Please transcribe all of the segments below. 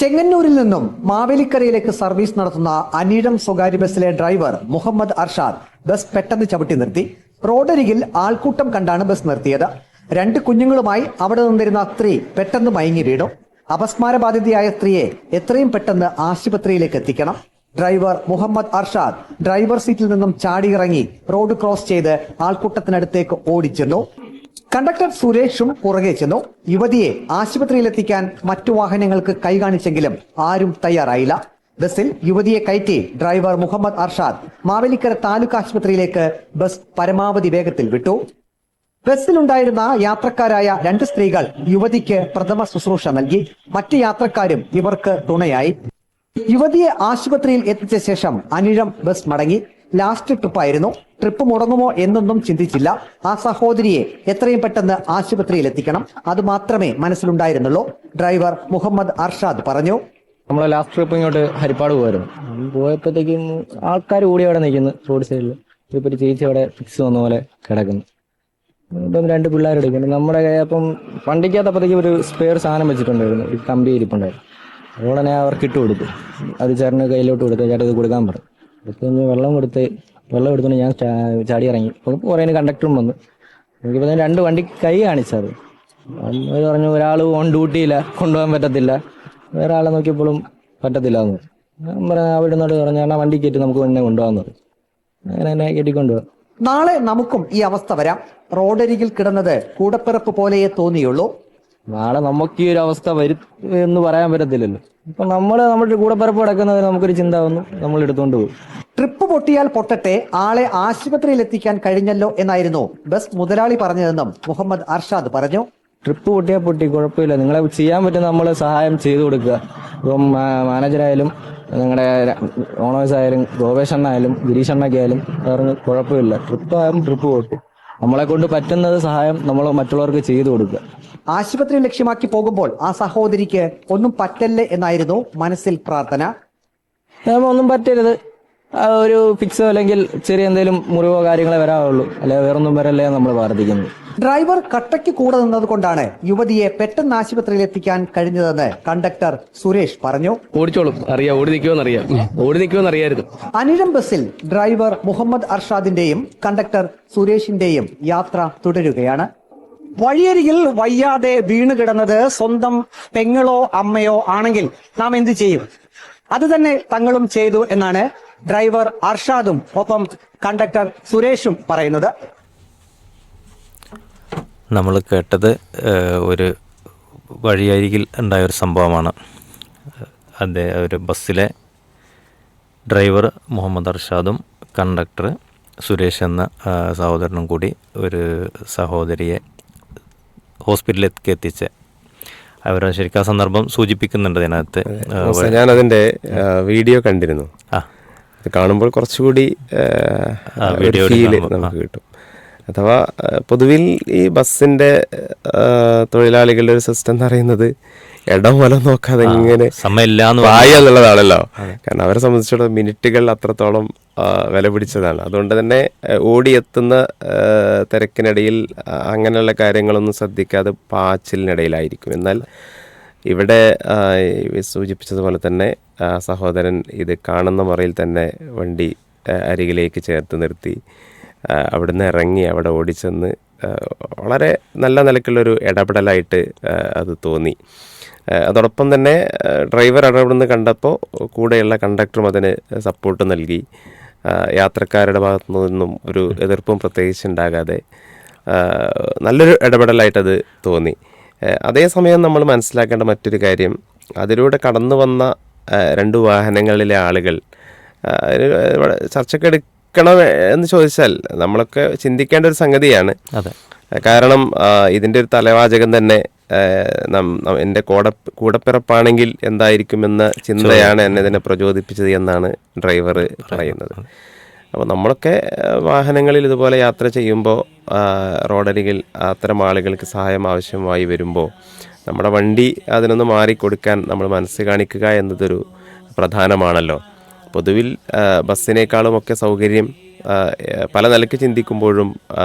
ചെങ്ങന്നൂരിൽ നിന്നും മാവേലിക്കരയിലേക്ക് സർവീസ് നടത്തുന്ന അനീഴം സ്വകാര്യ ബസ്സിലെ ഡ്രൈവർ മുഹമ്മദ് അർഷാദ് ബസ് പെട്ടെന്ന് ചവിട്ടി നിർത്തി. റോഡരികിൽ ആൾക്കൂട്ടം കണ്ടാണ് ബസ് നിർത്തിയത്. 2 കുഞ്ഞുങ്ങളുമായി അവിടെ നിന്നിരുന്ന സ്ത്രീ പെട്ടെന്ന് മയങ്ങി വീണു. അപസ്മാരബാധിതയായ സ്ത്രീയെ എത്രയും പെട്ടെന്ന് ആശുപത്രിയിലേക്ക് എത്തിക്കണം. ഡ്രൈവർ മുഹമ്മദ് അർഷാദ് ഡ്രൈവർ സീറ്റിൽ നിന്നും ചാടിയിറങ്ങി റോഡ് ക്രോസ് ചെയ്ത് ആൾക്കൂട്ടത്തിനടുത്തേക്ക് ഓടിച്ചെന്നു. കണ്ടക്ടർ സുരേഷും പുറകെ ചെന്നു. യുവതിയെ ആശുപത്രിയിലെത്തിക്കാൻ മറ്റു വാഹനങ്ങൾക്ക് കൈകാണിച്ചെങ്കിലും ആരും തയ്യാറായില്ല. ബസ്സിൽ യുവതിയെ കയറ്റി ഡ്രൈവർ മുഹമ്മദ് അർഷാദ് മാവേലിക്കര താലൂക്ക് ആശുപത്രിയിലേക്ക് ബസ് പരമാവധി വേഗത്തിൽ വിട്ടു. ബസ്സിലുണ്ടായിരുന്ന യാത്രക്കാരായ 2 സ്ത്രീകൾ യുവതിക്ക് പ്രഥമ ശുശ്രൂഷ നൽകി. മറ്റ് യാത്രക്കാരും ഇവർക്ക് തുണയായി. യുവതിയെ ആശുപത്രിയിൽ എത്തിച്ച ശേഷം അനിഴം ബസ് മടങ്ങി. ലാസ്റ്റ് ട്രിപ്പായിരുന്നു. ട്രിപ്പ് മുടങ്ങുമോ എന്നൊന്നും ചിന്തിച്ചില്ല. ആ സഹോദരിയെ എത്രയും പെട്ടെന്ന് ആശുപത്രിയിൽ എത്തിക്കണം, അത് മാത്രമേ മനസ്സിലുണ്ടായിരുന്നുള്ളൂ. ഡ്രൈവർ മുഹമ്മദ് അർഷാദ് പറഞ്ഞു. നമ്മളെ ലാസ്റ്റ് ട്രിപ്പ് ഇങ്ങോട്ട് ഹരിപ്പാട് പോയിരുന്നു. പോയപ്പോഴത്തേക്കും ആൾക്കാർ കൂടി അവിടെ നിൽക്കുന്നു റോഡ് സൈഡിൽ. ഇപ്പൊ ഒരു ചേച്ചി അവിടെ ഫിക്സ് വന്ന പോലെ കിടക്കുന്നു. ഇപ്പം 2 പിള്ളേരെടുക്കുന്നു. നമ്മുടെ അപ്പം വണ്ടിക്കകത്തപ്പോഴത്തേക്കും ഒരു സ്പെയർ സാധനം വെച്ചിട്ടുണ്ടായിരുന്നു, ഒരു കമ്പി ഇരിപ്പുണ്ടായിരുന്നു. അതുകൊണ്ട് ഞാൻ അവർക്ക് ഇട്ട് കൊടുത്തു. അത് ചേട്ടന് കയ്യിലോട്ട് കൊടുത്തു. ചേട്ടൻ ഇത് കൊടുക്കാൻ പറഞ്ഞു. എടുത്ത് വെള്ളം എടുത്തുകൊണ്ട് ഞാൻ ചാടി ഇറങ്ങി. അപ്പം കുറേ കണ്ടക്ടറും വന്നു. എനിക്കിപ്പോൾ 2 വണ്ടി കൈ കാണിച്ചത്. അവർ പറഞ്ഞു ഒരാൾ ഓൺ ഡ്യൂട്ടിയില്ല, കൊണ്ടുപോകാൻ പറ്റത്തില്ല. വേറെ ആളെ നോക്കിയപ്പോഴും പറ്റത്തില്ല എന്ന് പറഞ്ഞു. ഞാൻ പറഞ്ഞു അവിടെ നിന്നോട് പറഞ്ഞു ഞാൻ വണ്ടി കയറ്റി നമുക്ക് എന്നെ കൊണ്ടുപോകാൻ പറഞ്ഞു. അങ്ങനെ എന്നെ കയറ്റിക്കൊണ്ടുപോകാം. നാളെ നമുക്കും ഈ അവസ്ഥ വരാം. റോഡരികിൽ കിടന്നത് കൂടപ്പിറപ്പ് പോലെയേ തോന്നിയുള്ളൂ. നാളെ നമുക്ക് ഈ ഒരു അവസ്ഥ വരും എന്ന് പറയാൻ പറ്റത്തില്ലല്ലോ. ഇപ്പൊ നമ്മുടെ കൂടപ്പിറപ്പ് കിടക്കുന്നത് നമുക്കൊരു ചിന്ത വന്നു, നമ്മൾ എടുത്തുകൊണ്ട് പോകും. ട്രിപ്പ് പൊട്ടിയാൽ പൊട്ടട്ടെ, ആളെ ആശുപത്രിയിൽ എത്തിക്കാൻ കഴിഞ്ഞല്ലോ എന്നായിരുന്നു ബസ് മുതലാളി പറഞ്ഞതെന്നും മുഹമ്മദ് അർഷാദ് പറഞ്ഞു. ട്രിപ്പ് പൊട്ടിയാൽ പൊട്ടി, കുഴപ്പമില്ല. നിങ്ങളെ ചെയ്യാൻ പറ്റുന്ന നമ്മൾ സഹായം ചെയ്തു കൊടുക്കുക. ഇപ്പം മാനേജറായാലും നിങ്ങളുടെ ഓണേഴ്സ് ആയാലും ഗോപേഷണ്ണായാലും ഗിരീഷണ്ണൊക്കെ ആയാലും അവർക്ക് കുഴപ്പമില്ല. ട്രിപ്പ് ആയാലും ട്രിപ്പ് പൊട്ടി, നമ്മളെ കൊണ്ട് പറ്റുന്നത് സഹായം നമ്മൾ മറ്റുള്ളവർക്ക് ചെയ്തു കൊടുക്കുക. ആശുപത്രി ലക്ഷ്യമാക്കി പോകുമ്പോൾ ആ സഹോദരിക്ക് ഒന്നും പറ്റല്ലേ എന്നായിരുന്നു മനസ്സിൽ പ്രാർത്ഥന. ഒന്നും പറ്റരുത്, ഒരു ഫിക്സോ അല്ലെങ്കിൽ ചെറിയ എന്തെങ്കിലും മുറിവോ കാര്യങ്ങളെ വരാവുള്ളൂ, അല്ലെ വേറൊന്നും വരല്ലേ നമ്മൾ പ്രാർത്ഥിക്കുന്നു. ഡ്രൈവർ കട്ടയ്ക്ക് കൂടെ നിന്നത് കൊണ്ടാണ് യുവതിയെ പെട്ടെന്ന് ആശുപത്രിയിൽ എത്തിക്കാൻ കഴിഞ്ഞതെന്ന് കണ്ടക്ടർ സുരേഷ് പറഞ്ഞു. ഓടിച്ചോളും, അറിയാം, ഓടി നിൽക്കുമെന്ന് അറിയായിരുന്നു. അനിഴം ബസ്സിൽ ഡ്രൈവർ മുഹമ്മദ് അർഷാദിന്റെയും കണ്ടക്ടർ സുരേഷിന്റെയും യാത്ര തുടരുകയാണ്. വഴിയരികിൽ വയ്യാതെ വീണു കിടന്നത് സ്വന്തം പെങ്ങളോ അമ്മയോ ആണെങ്കിൽ നാം എന്ത് ചെയ്യും? അത് തന്നെ തങ്ങളും ചെയ്തു എന്നാണ് ഡ്രൈവർ അർഷാദും ഒപ്പം കണ്ടക്ടർ സുരേഷും പറയുന്നത്. നമ്മൾ കേട്ടത് ഒരു വഴിയരികിൽ ഉണ്ടായൊരു സംഭവമാണ്. ഒരു ബസ്സിലെ ഡ്രൈവർ മുഹമ്മദ് അർഷാദും കണ്ടക്ടർ സുരേഷ് എന്ന സഹോദരനും കൂടി ഒരു സഹോദരിയെ ഹോസ്പിറ്റലിലേക്ക് എത്തിച്ച് അവർ ശരിക്കും ആ സന്ദർഭം സൂചിപ്പിക്കുന്നുണ്ട് ഇതിനകത്ത്. ഞാനതിൻ്റെ വീഡിയോ കണ്ടിരുന്നു. അത് കാണുമ്പോൾ കുറച്ചുകൂടി ഫീല് നമുക്ക് കിട്ടും. അഥവാ പൊതുവിൽ ഈ ബസ്സിൻ്റെ തൊഴിലാളികളുടെ ഒരു സിസ്റ്റം എന്ന് പറയുന്നത് ഇടം വലം നോക്കാതെ ഇങ്ങനെ വായ എന്നുള്ളതാണല്ലോ. കാരണം അവരെ സംബന്ധിച്ചിടത്തോളം മിനിറ്റുകൾ അത്രത്തോളം വില പിടിച്ചതാണ്. അതുകൊണ്ട് തന്നെ ഓടിയെത്തുന്ന തിരക്കിനിടയിൽ അങ്ങനെയുള്ള കാര്യങ്ങളൊന്നും ശ്രദ്ധിക്കാതെ പാച്ചിലിനിടയിലായിരിക്കും. എന്നാൽ ഇവിടെ സൂചിപ്പിച്ചതുപോലെ തന്നെ സഹോദരൻ ഇത് കാണുന്ന മുറയിൽ തന്നെ വണ്ടി അരികിലേക്ക് ചേർത്ത് നിർത്തി അവിടുന്ന് ഇറങ്ങി അവിടെ ഓടിച്ചെന്ന് വളരെ നല്ല നിലക്കുള്ളൊരു ഇടപെടലായിട്ട് അത് തോന്നി. അതോടൊപ്പം തന്നെ ഡ്രൈവർ ഇടപെടുന്ന കണ്ടപ്പോൾ കൂടെയുള്ള കണ്ടക്ടറും അതിന് സപ്പോർട്ട് നൽകി. യാത്രക്കാരുടെ ഭാഗത്തു നിന്നും ഒരു എതിർപ്പും പ്രത്യേകിച്ച് ഉണ്ടാകാതെ നല്ലൊരു ഇടപെടലായിട്ടത് തോന്നി. അതേസമയം നമ്മൾ മനസ്സിലാക്കേണ്ട മറ്റൊരു കാര്യം, അതിലൂടെ കടന്നു വന്ന 2 വാഹനങ്ങളിലെ ആളുകൾ ചർച്ചക്കെടുക്കണം എന്ന് ചോദിച്ചാൽ നമ്മളൊക്കെ ചിന്തിക്കേണ്ട ഒരു സംഗതിയാണ്. കാരണം ഇതിൻ്റെ ഒരു തലവാചകം തന്നെ എൻ്റെ കൂടപ്പിറപ്പാണെങ്കിൽ എന്തായിരിക്കുമെന്ന ചിന്തയാണ് എന്നെ ഇതിനെ പ്രചോദിപ്പിച്ചത് എന്നാണ് ഡ്രൈവർ പറയുന്നത്. അപ്പോൾ നമ്മളൊക്കെ വാഹനങ്ങളിൽ ഇതുപോലെ യാത്ര ചെയ്യുമ്പോൾ റോഡരികിൽ അത്തരം ആളുകൾക്ക് സഹായം ആവശ്യമായി വരുമ്പോൾ നമ്മുടെ വണ്ടി അതിനൊന്ന് മാറിക്കൊടുക്കാൻ നമ്മൾ മനസ്സ് കാണിക്കുക എന്നതൊരു പ്രധാനമാണല്ലോ. പൊതുവിൽ ബസ്സിനേക്കാളുമൊക്കെ സൗകര്യം പല നിലയ്ക്ക് ചിന്തിക്കുമ്പോഴും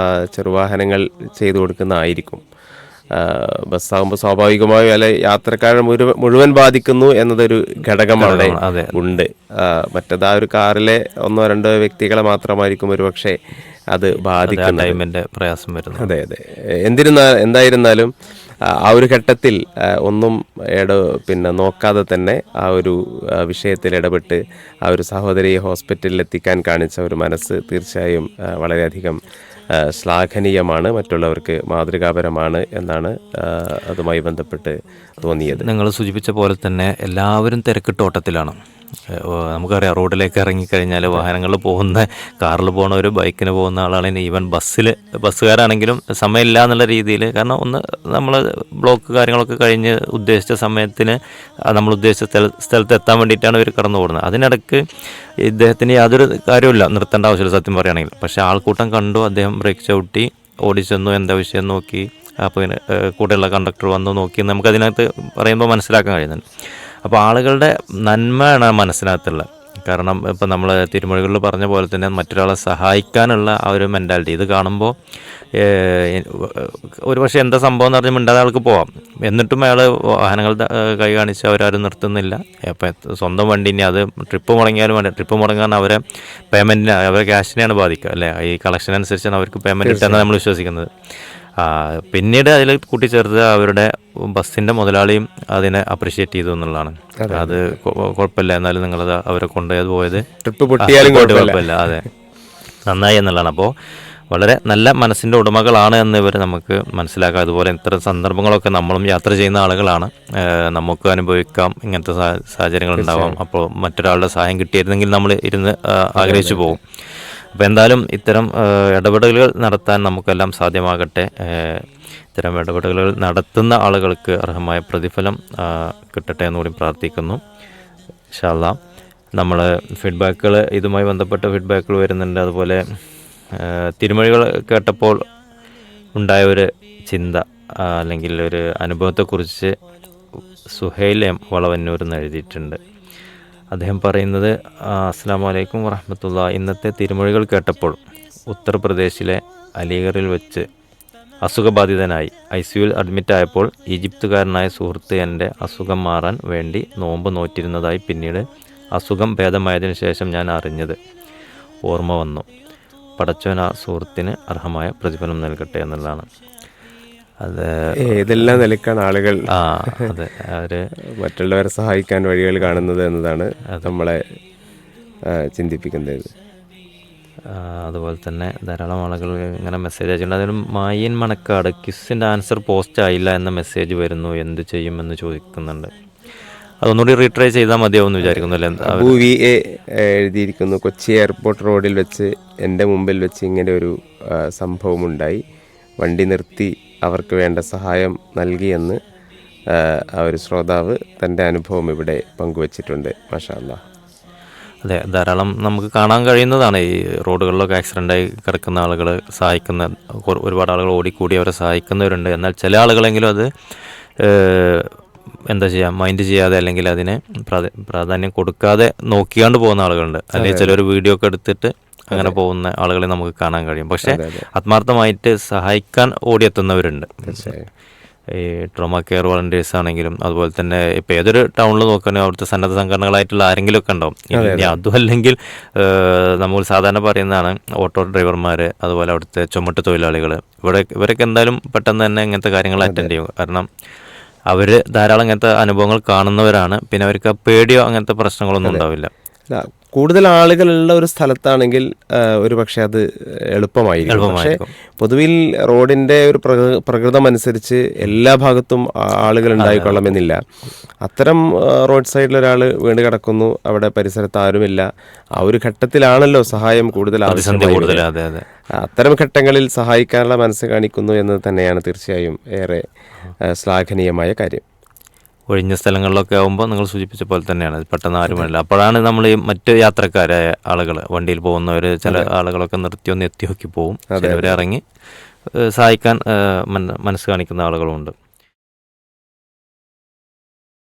ചെറുവാഹനങ്ങൾ ചെയ്തു കൊടുക്കുന്നതായിരിക്കും. ബസ്സാകുമ്പോൾ സ്വാഭാവികമായും അല്ലെ യാത്രക്കാരെ മുഴുവൻ ബാധിക്കുന്നു എന്നതൊരു ഘടകം അവിടെ ഉണ്ട്. മറ്റേത് ആ ഒരു കാറിലെ 1-2 വ്യക്തികളെ മാത്രമായിരിക്കും ഒരു പക്ഷേ അത് ബാധിക്കുന്നത്. പ്രയാസം വരുന്നത്. അതെ അതെ. എന്തായിരുന്നാലും ആ ഒരു ഘട്ടത്തിൽ ഒന്നും നോക്കാതെ തന്നെ ആ ഒരു വിഷയത്തിൽ ഇടപെട്ട് ആ ഒരു സഹോദരിയെ ഹോസ്പിറ്റലിൽ എത്തിക്കാൻ കാണിച്ച ഒരു മനസ്സ് തീർച്ചയായും വളരെയധികം ശ്ലാഘനീയമാണ്, മറ്റുള്ളവർക്ക് മാതൃകാപരമാണ് എന്നാണ് അതുമായി ബന്ധപ്പെട്ട് തോന്നിയത്. നിങ്ങൾ സൂചിപ്പിച്ച പോലെ തന്നെ എല്ലാവരും തിരക്കിട്ടോട്ടത്തിലാണ്. നമുക്കറിയാം, റോഡിലേക്ക് ഇറങ്ങിക്കഴിഞ്ഞാൽ വാഹനങ്ങളിൽ പോകുന്ന, കാറിൽ പോകുന്നവർ, ബൈക്കിന് പോകുന്ന ആളാണെങ്കിൽ, ഈവൻ ബസ്സുകാരാണെങ്കിലും സമയമില്ല എന്നുള്ള രീതിയിൽ. കാരണം ഒന്ന് നമ്മൾ ബ്ലോക്ക് കാര്യങ്ങളൊക്കെ കഴിഞ്ഞ് ഉദ്ദേശിച്ച സമയത്തിന് നമ്മൾ ഉദ്ദേശിച്ച സ്ഥലത്ത് എത്താൻ വേണ്ടിയിട്ടാണ് ഇവർ കടന്നു പോകുന്നത്. അതിനിടയ്ക്ക് ഇദ്ദേഹത്തിന് യാതൊരു കാര്യമില്ല, നിർത്തേണ്ട ആവശ്യമില്ല സത്യം പറയുകയാണെങ്കിൽ. പക്ഷേ ആൾക്കൂട്ടം കണ്ടു, അദ്ദേഹം ബ്രേക്ക് ചവിട്ടി ഓടിച്ചെന്നു, എന്താ വിഷയം നോക്കി. അപ്പോൾ കൂടെയുള്ള കണ്ടക്ടർ വന്നു നോക്കി. നമുക്കതിനകത്ത് പറയുമ്പോൾ മനസ്സിലാക്കാൻ കഴിയുന്നുണ്ട്. അപ്പോൾ ആളുകളുടെ നന്മയാണ് മനസ്സിനകത്തുള്ളത്. കാരണം ഇപ്പോൾ നമ്മൾ തിരുമൊഴികളിൽ പറഞ്ഞ പോലെ തന്നെ മറ്റൊരാളെ സഹായിക്കാനുള്ള ആ ഒരു മെൻറ്റാലിറ്റി ഇത് കാണുമ്പോൾ ഒരു പക്ഷേ എന്താ സംഭവം എന്ന് പറഞ്ഞാൽ മിണ്ടാതെ ആൾക്ക് പോവാം. എന്നിട്ടും അയാൾ വാഹനങ്ങൾ കൈ കാണിച്ച് അവരാരും നിർത്തുന്നില്ല. അപ്പം സ്വന്തം വണ്ടി, ഇനി അത് ട്രിപ്പ് മുടങ്ങിയാലും വേണ്ട, ട്രിപ്പ് മുടങ്ങാൻ അവരെ പേയ്മെൻറ്റിന്, അവരെ ക്യാഷിനെയാണ് ബാധിക്കുക അല്ലേ. ഈ കളക്ഷൻ അനുസരിച്ചാണ് അവർക്ക് പേയ്മെൻറ്റ് കിട്ടുകയെന്നാണ് നമ്മൾ വിശ്വസിക്കുന്നത്. പിന്നീട് അതിൽ കൂട്ടിച്ചേർത്ത് അവരുടെ ബസ്സിൻ്റെ മുതലാളിയും അതിനെ അപ്രിഷ്യേറ്റ് ചെയ്തു എന്നുള്ളതാണ്. അത് കുഴപ്പമില്ല, എന്നാലും നിങ്ങളത് അവരെ കൊണ്ടുപോയത് ട്രിപ്പ് പൊട്ടിയാലും കുഴപ്പമില്ല, അതെ, നന്നായി എന്നുള്ളതാണ്. അപ്പോൾ വളരെ നല്ല മനസ്സിൻ്റെ ഉടമകളാണ് എന്ന് ഇവർ നമുക്ക് മനസ്സിലാക്കാം. അതുപോലെ ഇത്തരം സന്ദർഭങ്ങളൊക്കെ നമ്മളും യാത്ര ചെയ്യുന്ന ആളുകളാണ്, നമുക്ക് അനുഭവിക്കാം, ഇങ്ങനത്തെ സാഹചര്യങ്ങൾ ഉണ്ടാവാം. അപ്പോൾ മറ്റൊരാളുടെ സഹായം കിട്ടിയിരുന്നെങ്കിൽ നമ്മൾ ഇരുന്ന് ആഗ്രഹിച്ചു പോകും. അപ്പോൾ എന്തായാലും ഇത്തരം ഇടപെടലുകൾ നടത്താൻ നമുക്കെല്ലാം സാധ്യമാകട്ടെ. ഇത്തരം ഇടപെടലുകൾ നടത്തുന്ന ആളുകൾക്ക് അർഹമായ പ്രതിഫലം കിട്ടട്ടെ എന്നുകൂടി പ്രാർത്ഥിക്കുന്നു. ഇൻഷാ അല്ലാഹ് നമ്മൾ ഫീഡ്ബാക്കുകൾ, ഇതുമായി ബന്ധപ്പെട്ട ഫീഡ്ബാക്കുകൾ വരുന്നുണ്ട്. അതുപോലെ തിരുമൊഴികൾ കേട്ടപ്പോൾ ഉണ്ടായ ഒരു ചിന്ത അല്ലെങ്കിൽ ഒരു അനുഭവത്തെക്കുറിച്ച് സുഹൈൽ എം വളവന്നൂർ എന്ന് എഴുതിയിട്ടുണ്ട്. അദ്ദേഹം പറയുന്നത്, അസ്സലാമു അലൈക്കും വറഹ്മത്തുള്ളാ. ഇന്നത്തെ തിരുമൊഴികൾ കേട്ടപ്പോൾ ഉത്തർപ്രദേശിലെ അലിഗറിൽ വെച്ച് അസുഖബാധിതനായി ICUവിൽ അഡ്മിറ്റായപ്പോൾ ഈജിപ്തുകാരനായ സുഹൃത്ത് എൻ്റെ അസുഖം മാറാൻ വേണ്ടി നോമ്പ് നോറ്റിരുന്നതായി പിന്നീട് അസുഖം ഭേദമായതിനു ശേഷം ഞാൻ അറിഞ്ഞത് ഓർമ്മ വന്നു. പടച്ചോൻ ആ സുഹൃത്തിന് അർഹമായ പ്രതിഫലം നൽകട്ടെ എന്നുള്ളതാണ്. അത് ഏതെല്ലാം നിലക്കാണ് ആളുകൾ അതെ അവര് മറ്റുള്ളവരെ സഹായിക്കാൻ വഴികൾ കാണുന്നത് എന്നതാണ് നമ്മളെ ചിന്തിപ്പിക്കുന്നത്. അതുപോലെ തന്നെ ധാരാളം ആളുകൾ ഇങ്ങനെ മെസ്സേജ് അയച്ചിട്ടുണ്ട്. അതിന് മായൻ മണക്കാട് ക്വിസിൻ്റെ ആൻസർ പോസ്റ്റ് ആയില്ല എന്ന മെസ്സേജ് വരുന്നു, എന്ത് ചെയ്യുമെന്ന് ചോദിക്കുന്നുണ്ട്. അതൊന്നുകൂടി റീട്രൈ ചെയ്താൽ മതിയാവും എന്ന് വിചാരിക്കുന്നു അല്ലേ. VA എഴുതിയിരിക്കുന്നു, കൊച്ചി എയർപോർട്ട് റോഡിൽ വെച്ച് എൻ്റെ മുമ്പിൽ വെച്ച് ഇങ്ങനെ ഒരു സംഭവമുണ്ടായി. വണ്ടി നിർത്തി അവർക്ക് വേണ്ട സഹായം നൽകിയെന്ന് ആ ഒരു ശ്രോതാവ് തൻ്റെ അനുഭവം ഇവിടെ പങ്കുവച്ചിട്ടുണ്ട്. മാഷാ അല്ലാഹ്. അതെ, ധാരാളം നമുക്ക് കാണാൻ കഴിയുന്നതാണ്. ഈ റോഡുകളിലൊക്കെ ആക്സിഡൻ്റായി കിടക്കുന്ന ആളുകൾ സഹായിക്കുന്ന ഒരുപാട് ആളുകൾ ഓടിക്കൂടി അവരെ സഹായിക്കുന്നവരുണ്ട്. എന്നാൽ ചില ആളുകളെങ്കിലും അത് എന്താ ചെയ്യുക, മൈൻഡ് ചെയ്യാതെ അല്ലെങ്കിൽ അതിനെ പ്രാധാന്യം കൊടുക്കാതെ നോക്കിയാണ്ട് പോകുന്ന ആളുകളുണ്ട്. അല്ലെങ്കിൽ ചിലർ വീഡിയോ ഒക്കെ എടുത്തിട്ട് അങ്ങനെ പോകുന്ന ആളുകളെ നമുക്ക് കാണാൻ കഴിയും. പക്ഷേ ആത്മാർത്ഥമായിട്ട് സഹായിക്കാൻ ഓടിയെത്തുന്നവരുണ്ട്. ഈ ട്രോമ കെയർ വളണ്ടിയേഴ്സ് ആണെങ്കിലും അതുപോലെ തന്നെ ഇപ്പോൾ ഏതൊരു ടൗണിൽ നോക്കുകയാണെങ്കിൽ അവിടുത്തെ സന്നദ്ധ സംഘടനകളായിട്ടുള്ള ആരെങ്കിലും ഒക്കെ ഉണ്ടാവും. ഇനി അതും അല്ലെങ്കിൽ നമ്മൾ സാധാരണ പറയുന്നതാണ് ഓട്ടോ ഡ്രൈവർമാർ, അതുപോലെ അവിടുത്തെ ചുമട്ട് തൊഴിലാളികൾ, ഇവരൊക്കെ എന്തായാലും പെട്ടെന്ന് തന്നെ ഇങ്ങനത്തെ കാര്യങ്ങൾ അറ്റൻഡ് ചെയ്യും. കാരണം അവർ ധാരാളം ഇങ്ങനത്തെ അനുഭവങ്ങൾ കാണുന്നവരാണ്. പിന്നെ അവർക്ക് പേടിയോ അങ്ങനത്തെ പ്രശ്നങ്ങളൊന്നും ഉണ്ടാവില്ല. കൂടുതൽ ആളുകളുള്ള ഒരു സ്ഥലത്താണെങ്കിൽ ഒരു പക്ഷേ അത് എളുപ്പമായിരിക്കും. പക്ഷേ പൊതുവിൽ റോഡിൻ്റെ ഒരു പ്രകൃതം അനുസരിച്ച് എല്ലാ ഭാഗത്തും ആളുകൾ ഉണ്ടായിക്കൊള്ളണമെന്നില്ല. അത്തരം റോഡ് സൈഡിൽ ഒരാൾ വീണ് കിടക്കുന്നു, അവിടെ പരിസരത്ത് ആരുമില്ല, ആ ഒരു ഘട്ടത്തിലാണല്ലോ സഹായം കൂടുതൽ ആവശ്യമായി. അത്തരം ഘട്ടങ്ങളിൽ സഹായിക്കാനുള്ള മനസ്സ് കാണിക്കുന്നു എന്നത് തന്നെയാണ് തീർച്ചയായും ഏറെ ശ്ലാഘനീയമായ കാര്യം. ഒഴിഞ്ഞ സ്ഥലങ്ങളിലൊക്കെ ആകുമ്പോൾ നിങ്ങൾ സൂചിപ്പിച്ച പോലെ തന്നെയാണ്, പെട്ടെന്ന് ആരുമില്ല. അപ്പോഴാണ് നമ്മൾ ഈ മറ്റ് യാത്രക്കാരായ ആളുകൾ, വണ്ടിയിൽ പോകുന്നവർ, ചില ആളുകളൊക്കെ നിർത്തി നോക്കി പോകും, ചിലവർ ഇറങ്ങി സഹായിക്കാൻ മനസ്സ് കാണിക്കുന്ന ആളുകളുമുണ്ട്.